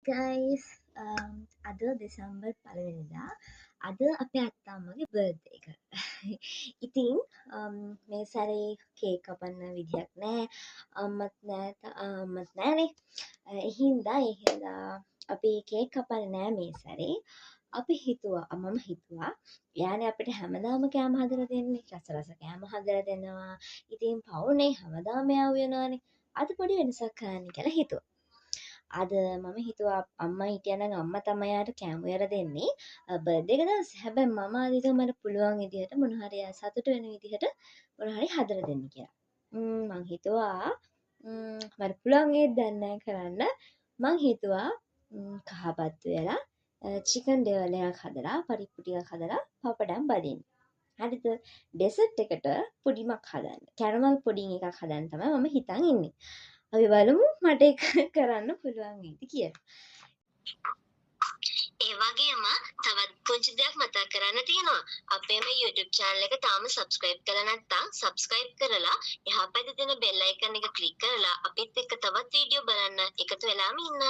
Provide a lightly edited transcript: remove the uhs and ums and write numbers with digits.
Guys අද දෙසම්බර් පළවෙනිදා අද අපේ අත්තම්මගේ බර්ත්ඩේ එක. ඉතින් මේ සැරේ කේක් කපන්න විදියක් නෑ. අම්මත් නෑනේ. එහින්දා අපි කේක් කපන්නේ නෑ මේ සැරේ. අපි හිතුවා මම හිතුවා එයානේ අපිට හැමදාම කෑම හදලා දෙන්නේ. රස කෑම හදලා දෙනවා. ඉතින් පවුනේ හැමදාම එයා උයනවානේ. අද පොඩි වෙනසක් කරන්න කියලා හිතුවා. අද මම හිතුවා අම්මා හිටියනම් අම්මා තමයි යාට කෑම උයලා දෙන්නේ බර්ත්ඩේ එක දවසේ. හැබැයි මම අද හිතුවා මට පුළුවන් විදිහට මොන හරි එයා සතුට වෙන විදිහට මොන හරි හදලා දෙන්න කියලා. මං හිතුවා මට පුළුවන් වේද දන්නේ නැහැ කරන්න. මං හිතුවා කහපත්තු වෙලා චිකන් ඩේවල් එකක් හදලා පරිප්පු ටිකක් හදලා පපඩම් බදින්න. හරිද? ඩෙසර්ට් එකට පුඩිමක් හදන්න. කැරමල් පුඩින් එකක් හදන්න තමයි මම හිතන් ඉන්නේ. අපි බලමු මට ඒක කරන්න පුළුවන් වේද කියලා. ඒ වගේම තවත් පුංචි දෙයක් මතක් කරන්න තියෙනවා. අපේ මේ YouTube channel එක තාම subscribe කරලා නැත්නම් subscribe කරලා එහා පැත්තේ තියෙන bell icon එක click කරලා අපිත් එක්ක තවත් වීඩියෝ බලන්න එකතු වෙලාම ඉන්න.